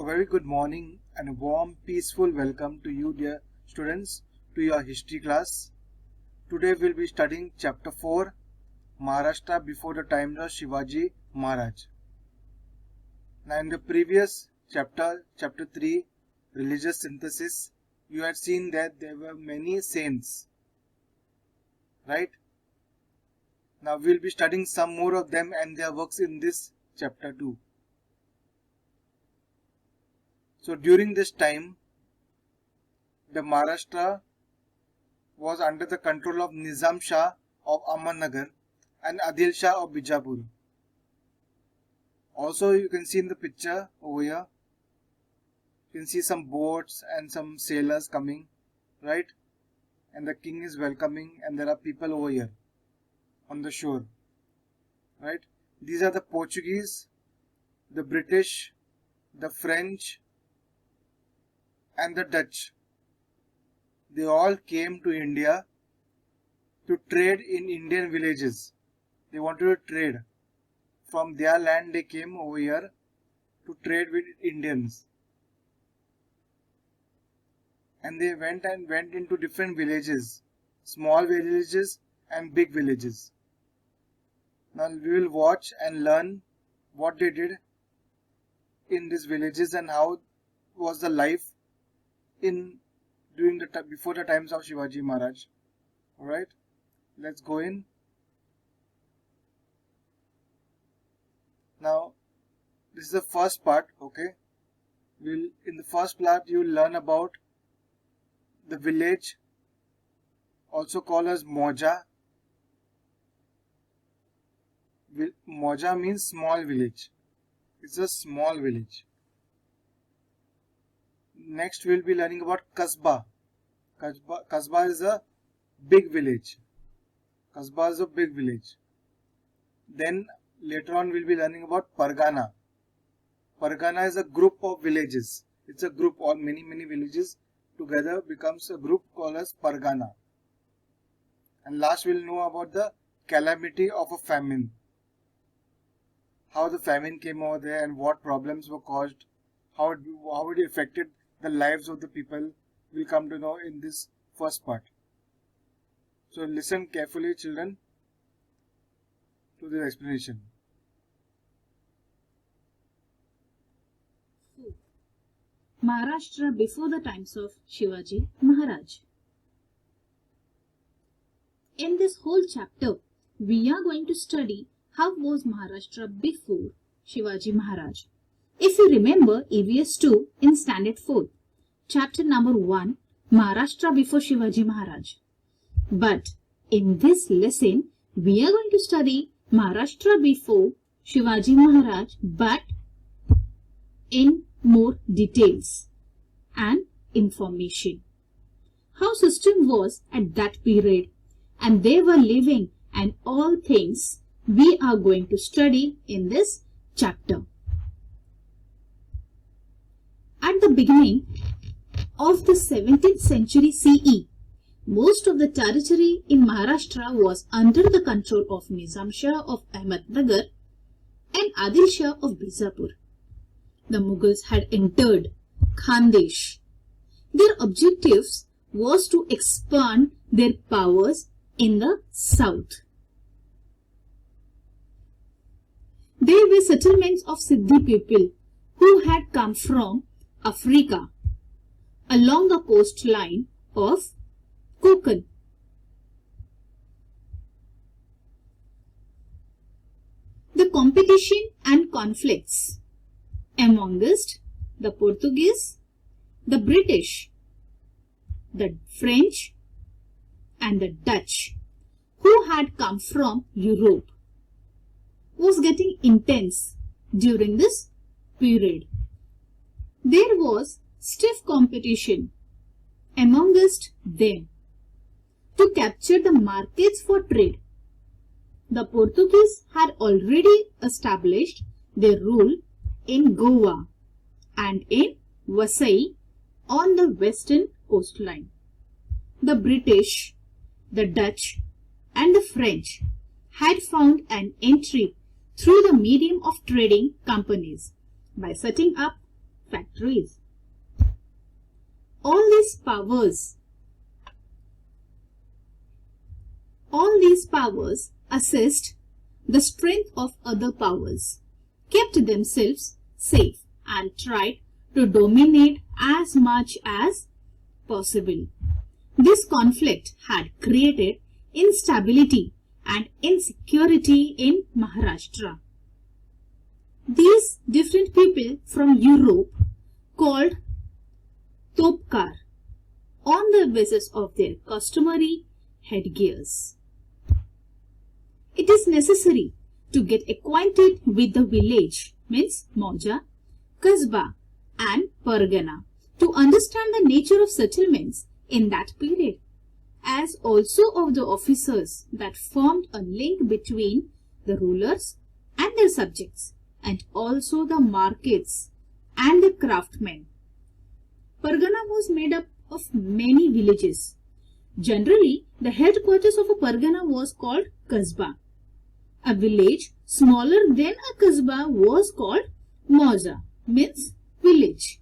A very good morning and a warm, peaceful welcome to you, dear students, to your history class. Today we'll be studying chapter 4, Maharashtra before the times of Shivaji Maharaj. Now in the previous chapter, chapter 3, religious synthesis, you had seen that there were many saints, right? Now we'll be studying some more of them and their works in this chapter 2. So during this time, the Maharashtra was under the control of Nizam Shah of Ahmednagar and Adil Shah of Bijapur. Also, you can see in the picture over here, you can see some boats and some sailors coming, right? And the king is welcoming, and there are people over here on the shore, right? These are the Portuguese, the British, the French, and the Dutch. They all came to India to trade in Indian villages. They wanted to trade. From their land they came over here to trade with Indians. And they went into different villages, small villages and big villages. Now we will watch and learn what they did in these villages and how was the life before the times of Shivaji Maharaj. Alright, let's go in. Now, this is the first part, okay? In the first part, you will learn about the village, also called as Moja. Moja means small village. It's a small village. Next, we'll be learning about Kasbah. Kasbah is a big village. Kasbah is a big village. Then later on, we'll be learning about Pargana. Pargana is a group of villages. It's a group of many villages together becomes a group called as Pargana. And last, we'll know about the calamity of a famine. How the famine came over there and what problems were caused. How it affected the lives of the people, we'll come to know in this first part. So listen carefully, children, to the explanation. Maharashtra before the times of Shivaji Maharaj. In this whole chapter, we are going to study how was Maharashtra before Shivaji Maharaj. If you remember EVS 2 in Standard 4, chapter number 1, Maharashtra before Shivaji Maharaj. But in this lesson, we are going to study Maharashtra before Shivaji Maharaj, but in more details and information. How system was at that period and they were living and all things we are going to study in this chapter. At the beginning of the 17th century CE, most of the territory in Maharashtra was under the control of Nizam Shah of Ahmednagar and Adil Shah of Bijapur. The Mughals had entered Khandesh. Their objectives was to expand their powers in the south. They were settlements of Siddhi people who had come from Africa along the coastline of Konkan. The competition and conflicts amongst the Portuguese, the British, the French and the Dutch who had come from Europe was getting intense during this period. There was stiff competition amongst them to capture the markets for trade. The Portuguese had already established their rule in Goa and in Vasai on the western coastline. The British, the Dutch and the French had found an entry through the medium of trading companies by setting up factories. All these powers assessed the strength of other powers, kept themselves safe, and tried to dominate as much as possible. This conflict had created instability and insecurity in Maharashtra. These different people from Europe called Topkar on the basis of their customary headgears. It is necessary to get acquainted with the village, means Mauja, Kasbah and Pargana, to understand the nature of settlements in that period, as also of the officers that formed a link between the rulers and their subjects, and also the markets and the craftsmen. Pargana was made up of many villages. Generally, the headquarters of a Pargana was called Kasbah. A village smaller than a Kasbah was called Mauza, means village.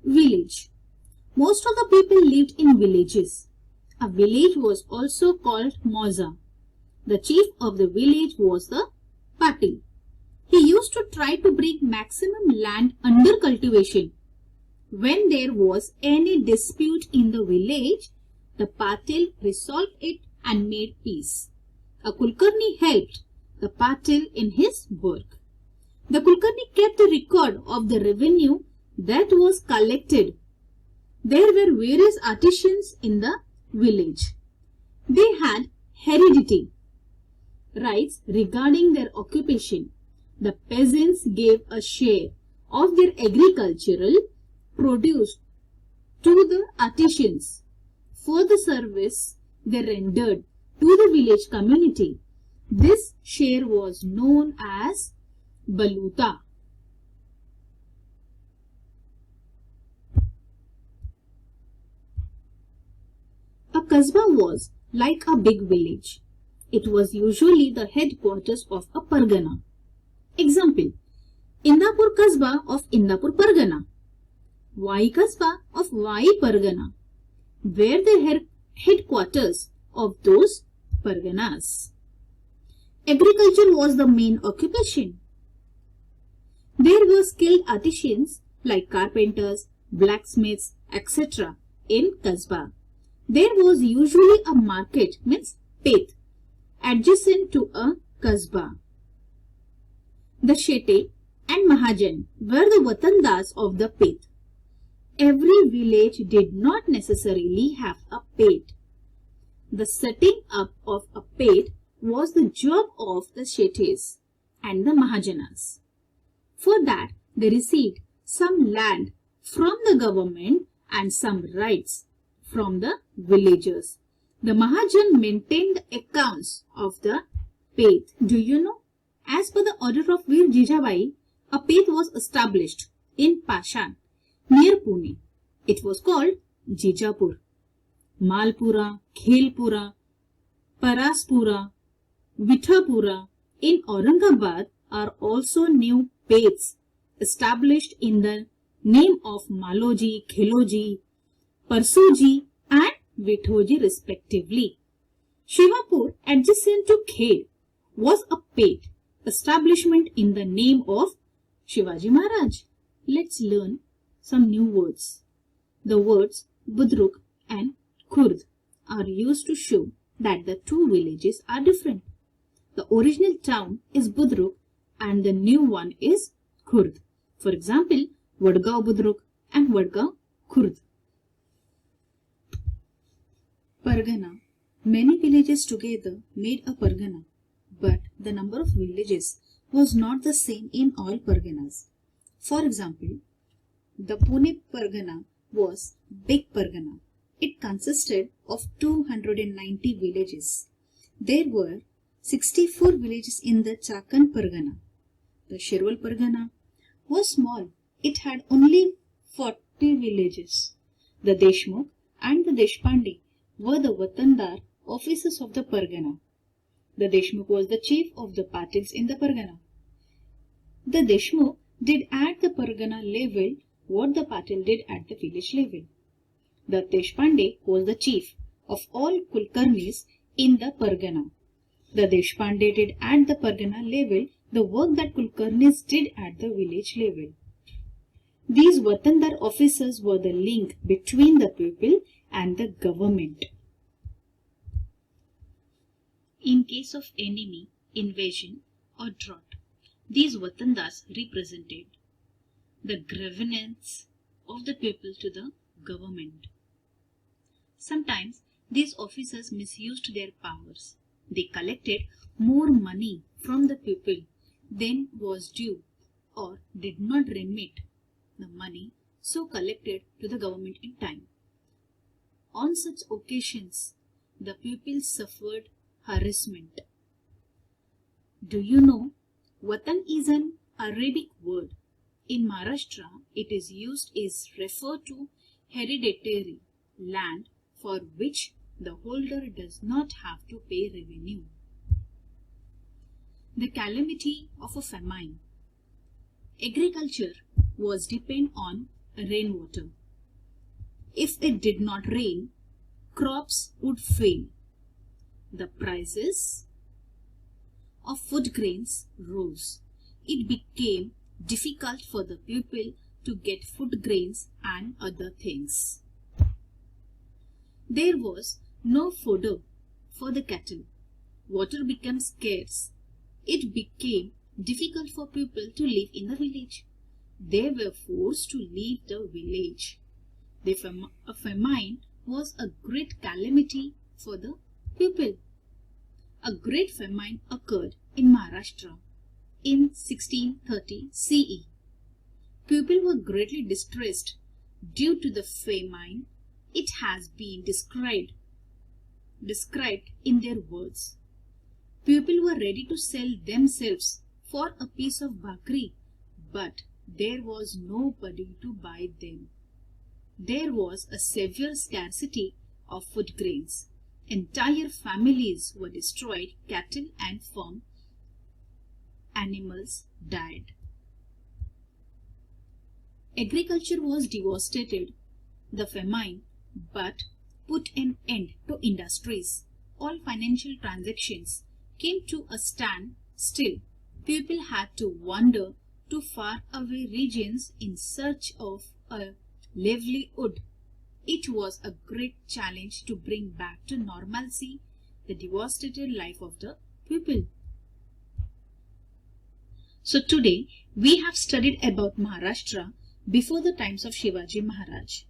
Village. Most of the people lived in villages. A village was also called Mauza. The chief of the village was the Patil. He used to try to bring maximum land under cultivation. When there was any dispute in the village, the Patil resolved it and made peace. A Kulkarni helped the Patil in his work. The Kulkarni kept a record of the revenue that was collected. There were various artisans in the village. They had heredity rights regarding their occupation. The peasants gave a share of their agricultural produce to the artisans for the service they rendered to the village community. This share was known as Baluta. A Kasbah was like a big village. It was usually the headquarters of a Pargana. Example: Indapur Kasbah of Indapur Pargana, Vai Kasbah of Vai Pargana were the headquarters of those Parganas. Agriculture was the main occupation. There were skilled artisans like carpenters, blacksmiths, etc. in Kasbah. There was usually a market, means Peth, adjacent to a Kasbah. The Shete and Mahajan were the Watandars of the Peth. Every village did not necessarily have a Peth. The setting up of a Peth was the job of the Shetes and the Mahajanas. For that, they received some land from the government and some rights from the villagers. The Mahajan maintained the accounts of the Peth. Do you know? As per the order of Veer Jijabai, a Peth was established in Pashan near Pune. It was called Jijapur. Malpura, Khelpura, Paraspura, Vithapura in Aurangabad are also new Peths established in the name of Maloji, Khiloji, Parsoji and Vithoji respectively. Shivapur, adjacent to Khed, was a Peth establishment in the name of Shivaji Maharaj. Let's learn some new words. The words Budruk and Khurd are used to show that the two villages are different. The original town is Budruk and the new one is Khurd. For example, Vadgaon Budruk and Vadgaon Khurd. Pargana. Many villages together made a Pargana, but the number of villages was not the same in all Parganas. For example, the Pune Pargana was Big Pargana. It consisted of 290 villages. There were 64 villages in the Chakan Pargana. The Shirwal Pargana was small. It had only 40 villages. The Deshmukh and the Deshpande were the Watandar officers of the Pargana. The Deshmukh was the chief of the Patils in the Pargana. The Deshmukh did at the Pargana level what the Patil did at the village level. The Deshpande was the chief of all Kulkarnis in the Pargana. The Deshpande did at the Pargana level the work that Kulkarnis did at the village level. These Watandar officers were the link between the people and the government. In case of enemy, invasion or drought, these Watandas represented the grievance of the people to the government. Sometimes these officers misused their powers. They collected more money from the people than was due or did not remit the money so collected to the government in time. On such occasions, the people suffered harassment. Do you know, Watan is an Arabic word. In Maharashtra, it is used as refer to hereditary land for which the holder does not have to pay revenue. The calamity of a famine. Agriculture was dependent on rainwater. If it did not rain, crops would fail. The prices of food grains rose. It became difficult for the people to get food grains and other things. There was no fodder for the cattle. Water became scarce. It became difficult for people to live in the village. They were forced to leave the village. A famine was a great calamity for the people. A great famine occurred in Maharashtra in 1630 CE. People were greatly distressed due to the famine. It has been described in their words. People were ready to sell themselves for a piece of bhakri, but there was nobody to buy them. There was a severe scarcity of food grains. Entire families were destroyed, cattle and farm animals died. Agriculture was devastated. The famine but put an end to industries. All financial transactions came to a standstill. People had to wander to far away regions in search of a livelihood. It was a great challenge to bring back to normalcy the devastated life of the people. So today we have studied about Maharashtra before the times of Shivaji Maharaj,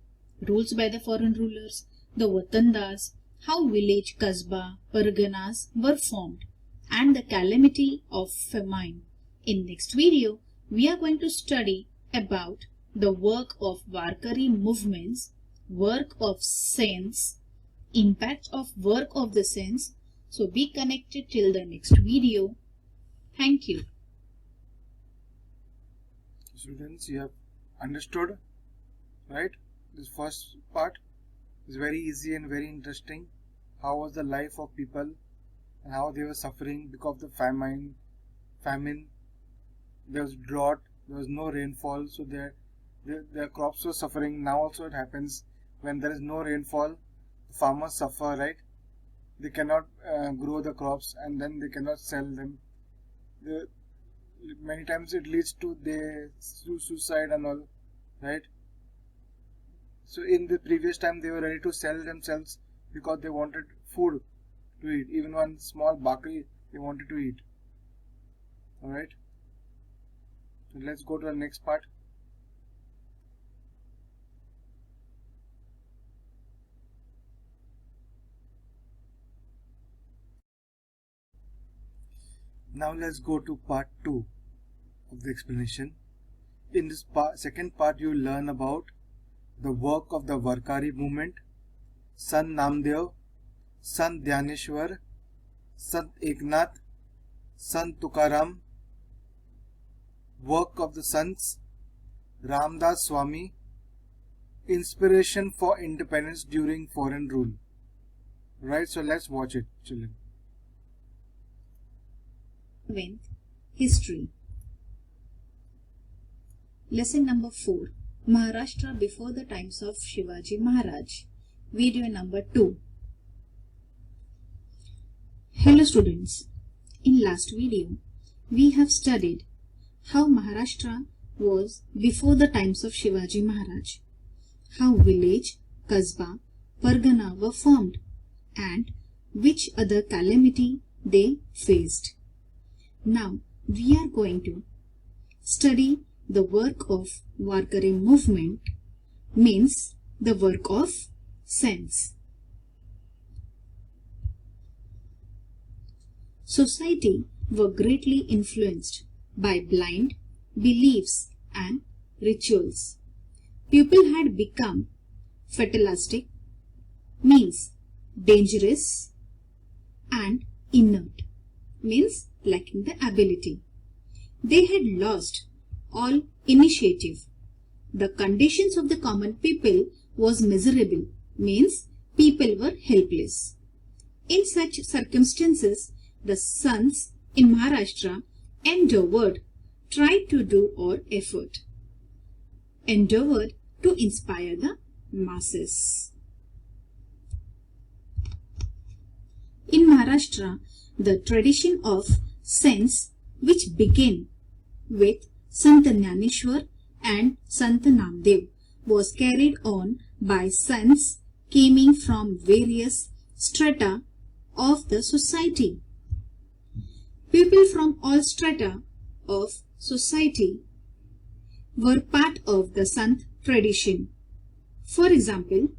rules by the foreign rulers, the Watandas, how village, kasbah, parganas were formed, and the calamity of famine. In next video, we are going to study about the work of Warkari movements, work of saints, impact of work of the saints. So be connected till the next video. Thank you. Students, you have understood, right? This first part is very easy and very interesting. How was the life of people and how they were suffering because of the famine. There was drought, there was no rainfall, so their crops were suffering. Now also it happens when there is no rainfall, the farmers suffer, right? They cannot grow the crops and then they cannot sell them. Many times it leads to their suicide and all, right? So in the previous time they were ready to sell themselves because they wanted food to eat. Even one small bakri they wanted to eat. Alright. So let's go to the next part. Now let's go to part 2 of the explanation. In this second part you will learn about the work of the Warkari movement, Sant Namdev, Sant Dhyaneshwar, Sant Eknath, Sant Tukaram, work of the Sants, Ramdas Swami, inspiration for independence during foreign rule. Right, so let's watch it, children. 11th, History. Lesson number 4, Maharashtra before the times of Shivaji Maharaj. Video number 2. Hello students. In last video, we have studied how Maharashtra was before the times of Shivaji Maharaj, how village, kasbah, pargana were formed, and which other calamity they faced. Now we are going to study the work of Warkari movement, means the work of sense. Society were greatly influenced by blind beliefs and rituals. People had become fatalistic, means dangerous, and inert, means lacking the ability. They had lost all initiative. The conditions of the common people was miserable, means people were helpless. In such circumstances, the sons in Maharashtra tried to do all effort, endeavored to inspire the masses. In Maharashtra, the tradition of sense, which began with Sant Jnaneshwar and Sant Namdev, was carried on by sons coming from various strata of the society. People from all strata of society were part of the Sant tradition. For example,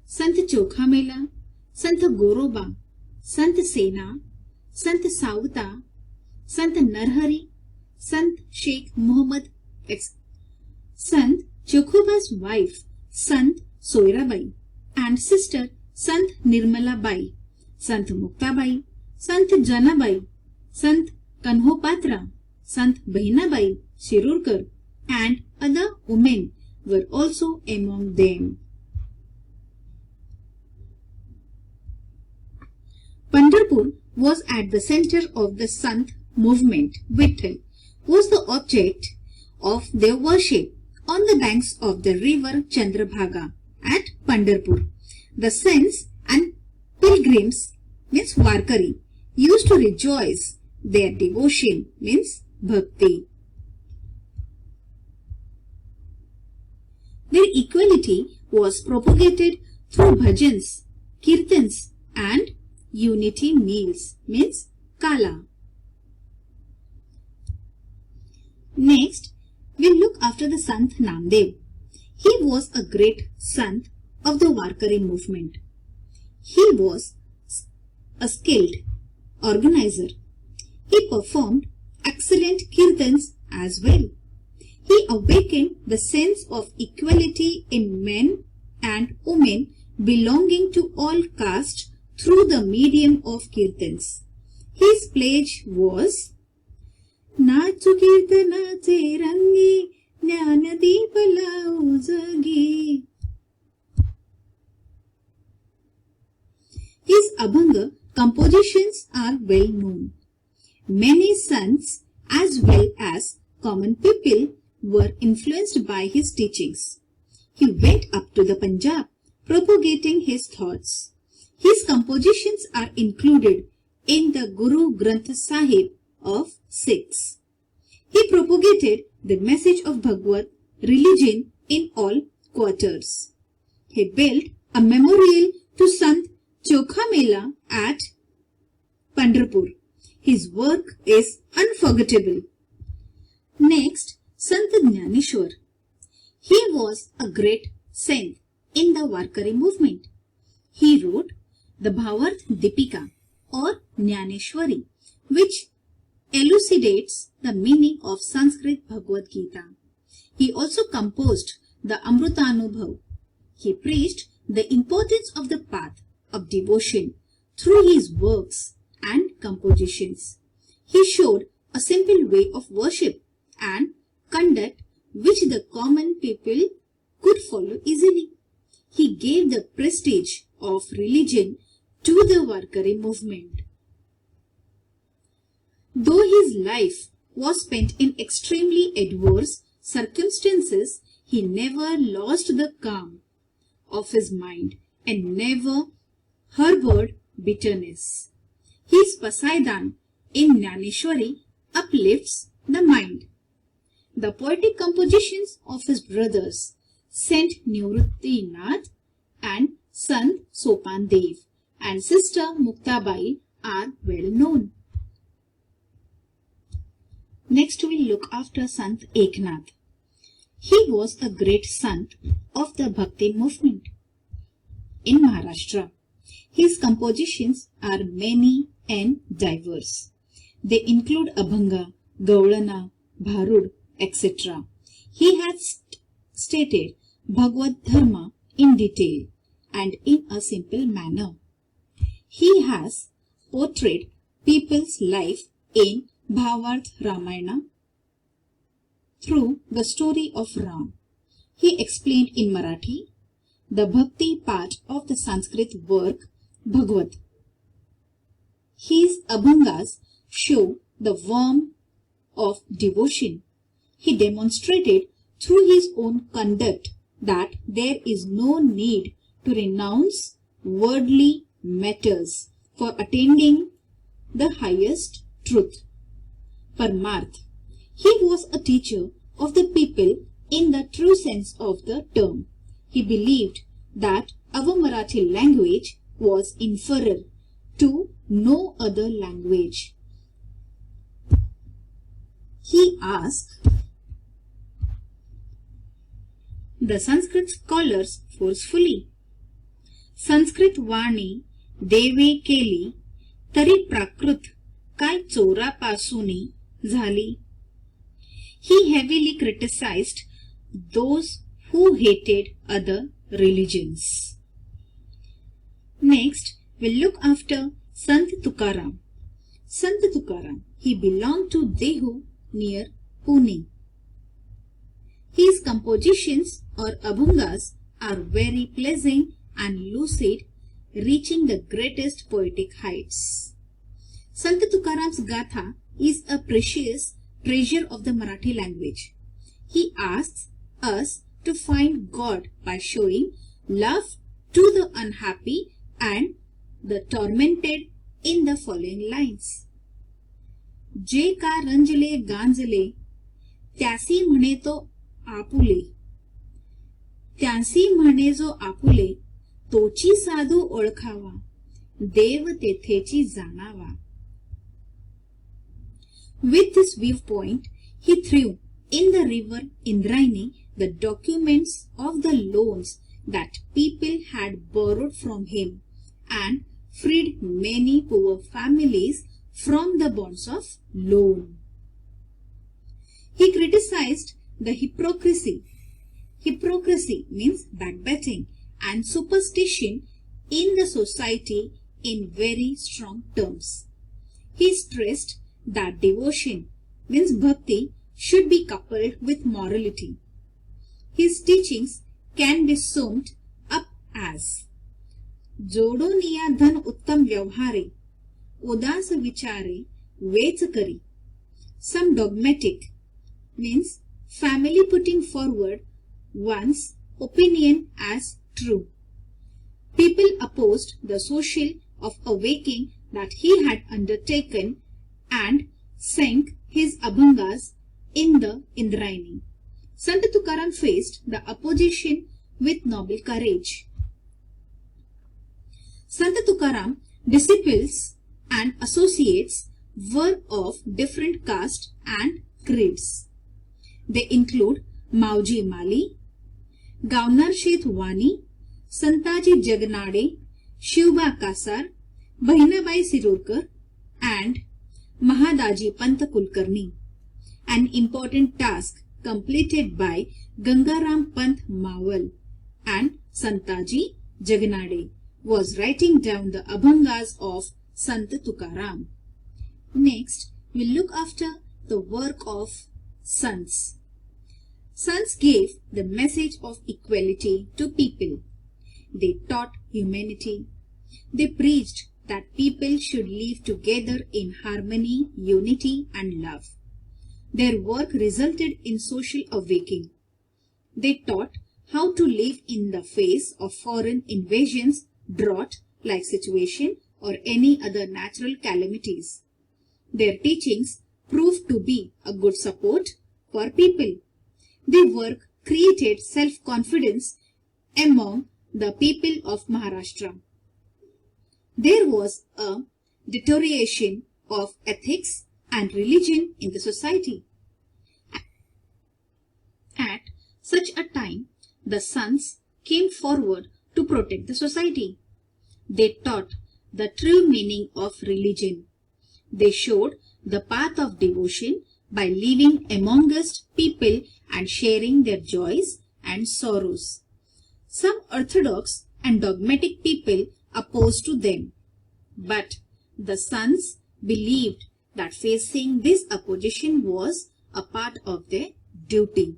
Sant Chokhamela, Sant Goroba, Sant Sena, Sant Sauta, Sant Narhari, Sant Sheikh Muhammad, etc. Sant Chokhoba's wife, Sant Soirabai, and sister Sant Nirmala Bai, Sant Muktabai, Sant Janabai, Sant Kanhopatra, Sant Bahinabai Shirurkar, and other women were also among them. Pandharpur was at the center of the Sant movement. Vitthal was the object of their worship on the banks of the river Chandrabhaga at Pandharpur. The saints and pilgrims, means Warkari, used to rejoice their devotion, means bhakti. Their equality was propagated through bhajans, kirtans, and unity meals, means kala. Next, we'll look after the Sant Namdev. He was a great sant of the Warkari movement. He was a skilled organizer. He performed excellent kirtans as well. He awakened the sense of equality in men and women belonging to all castes through the medium of kirtans. His pledge was नाचु कीर्तनाचे रंगी ज्ञानदीप लावू जगी. His Abhanga compositions are well known. Many sons as well as common people were influenced by his teachings. He went up to the Punjab propagating his thoughts. His compositions are included in the Guru Granth Sahib of Sikhs. He propagated the message of Bhagavad religion in all quarters. He built a memorial to Sant Chokhamela at Pandharpur. His work is unforgettable. Next, Sant Jnaneshwar. He was a great saint in the Warkari movement. He wrote the Bhavarth Dipika or Jnaneshwari, which elucidates the meaning of Sanskrit Bhagavad Gita. He also composed the Amrutanubhav. He preached the importance of the path of devotion through his works and compositions. He showed a simple way of worship and conduct which the common people could follow easily. He gave the prestige of religion to the Warkari movement. Though his life was spent in extremely adverse circumstances, he never lost the calm of his mind and never harbored bitterness. His Pasaidan in Jnaneshwari uplifts the mind. The poetic compositions of his brothers, Sant Nivrutti Nath and Sant Sopan Dev and sister Muktabai are well known. Next we look after Sant Eknath. He was a great sant of the Bhakti movement in Maharashtra. His compositions are many and diverse. They include Abhanga, Gaulana, Bharud, etc. He has stated Bhagavad Dharma in detail and in a simple manner. He has portrayed people's life in Bhavarth Ramayana through the story of Ram. He explained in Marathi the Bhakti part of the Sanskrit work Bhagavad. His Abhangas show the warmth of devotion. He demonstrated through his own conduct that there is no need to renounce worldly matters for attaining the highest truth, Paramarth. He was a teacher of the people in the true sense of the term. He believed that our Marathi language was inferior to no other language. He asked the Sanskrit scholars forcefully, Sanskrit Vani देवे केली तरी प्राकृत काय चोरापासूनी झाली. He heavily criticized those who hated other religions. Next, we'll look after Sant Tukaram. Sant Tukaram, he belonged to Dehu near Pune. His compositions or abhangas are very pleasant and lucid, reaching the greatest poetic heights. Sant Tukaram's Gatha is a precious treasure of the Marathi language. He asks us to find God by showing love to the unhappy and the tormented in the following lines. जे का रंजले गांजले त्यासी म्हणे तो आपुले, त्यासी म्हणे जो आपुले तोची साधू ओळखावा, देव तेथेची जाणावा. With this viewpoint, he threw in the river Indrayani the documents of the loans that people had borrowed from him and freed many poor families from the bonds of loan. He criticized the hypocrisy. Hypocrisy means backbiting and superstition in the society in very strong terms. He stressed that devotion means bhakti should be coupled with morality. His teachings can be summed up as जोडो निया धन उत्तम व्यवहारे, उदास विचारे vetch करी. Some dogmatic means family putting forward one's opinion as true. People opposed the social of awakening that he had undertaken and sang his abhangas in the Indrayani. Sant Tukaram faced the opposition with noble courage. Sant Tukaram disciples and associates were of different caste and creeds. They include Mauji Mali, Gavnar Sheth Wani, Santaji Jagnade, Shivba Kasar, Bahinabai Sirurkar and Mahadaji Pant Kulkarni. An important task completed by Gangaram Pant Mawal and Santaji Jagnade was writing down the abhangas of Sant Tukaram. Next, we'll look after the work of sons. Sons gave the message of equality to people. They taught humanity. They preached that people should live together in harmony, unity, and love. Their work resulted in social awakening. They taught how to live in the face of foreign invasions, drought-like situation, or any other natural calamities. Their teachings proved to be a good support for people. Their work created self-confidence among the people of Maharashtra. There was a deterioration of ethics and religion in the society. At such a time, the sons came forward to protect the society. They taught the true meaning of religion. They showed the path of devotion by living amongst people and sharing their joys and sorrows. Some orthodox and dogmatic people opposed to them, but the sons believed that facing this opposition was a part of their duty.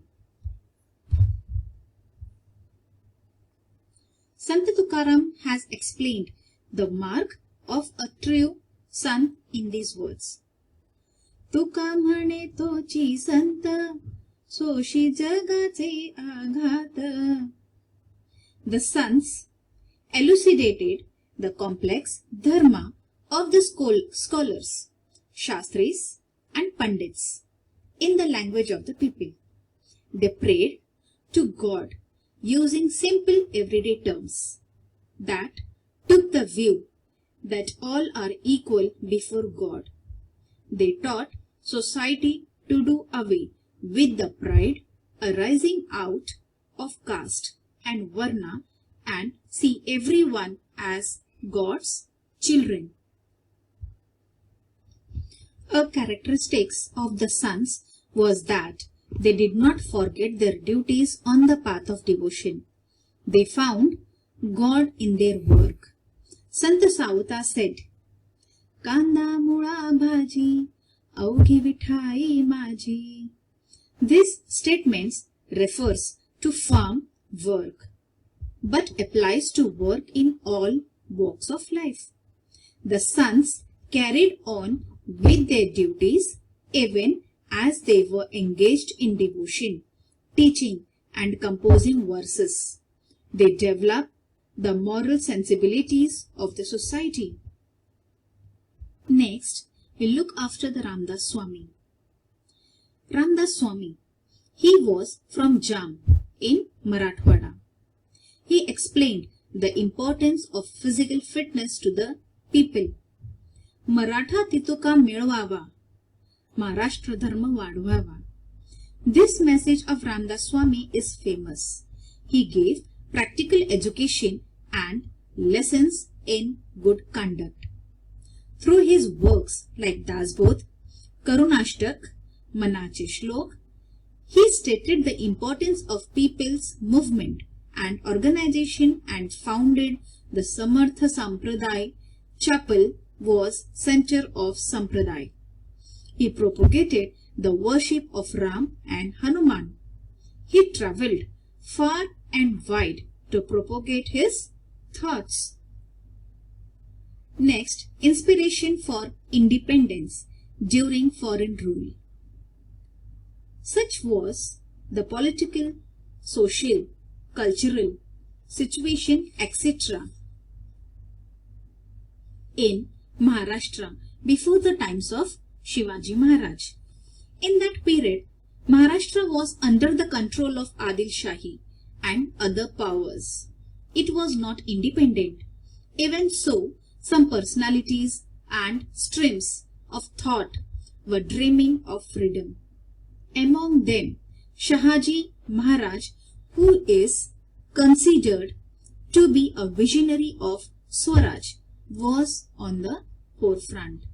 Sant Tukaram has explained the mark of a true son in these words. तुका म्हणे तोची संत सोशी जगाचे आघात. The sons elucidated the complex dharma of the scholars, shastris and pandits in the language of the people. They prayed to God using simple everyday terms that took the view that all are equal before God. They taught society to do away with the pride arising out of caste and varna and see everyone as God's children. A characteristic of the sons was that they did not forget their duties on the path of devotion. They found God in their work. Sant Sauta said, Kanda mula bhaji, aughi vithai maji. This statement refers to farm work, but applies to work in all walks of life. The sons carried on with their duties even as they were engaged in devotion, teaching and composing verses. They developed the moral sensibilities of the society. Next, we look after the Ramdas Swami. Ramdas Swami, he was from Jam in Marathwada. He explained the importance of physical fitness to the people. Maratha तितुका मिळवावा, Maharashtra Dharma वाढवावा. This message of Ramdas Swami is famous. He gave practical education and lessons in good conduct. Through his works like Dasbodh, Karunashtak, Manache Shlok, he stated the importance of people's movement and organization and founded the Samartha Sampradaya. Chapel was center of Sampradaya. He propagated the worship of Ram and Hanuman. He travelled far and wide to propagate his thoughts. Next, inspiration for independence during foreign rule. Such was the political, social, cultural situation, etc. in Maharashtra before the times of Shivaji Maharaj. In that period, Maharashtra was under the control of Adil Shahi and other powers. It was not independent. Even so, some personalities and streams of thought were dreaming of freedom. Among them, Shahaji Maharaj, who is considered to be a visionary of Swaraj, was on the forefront.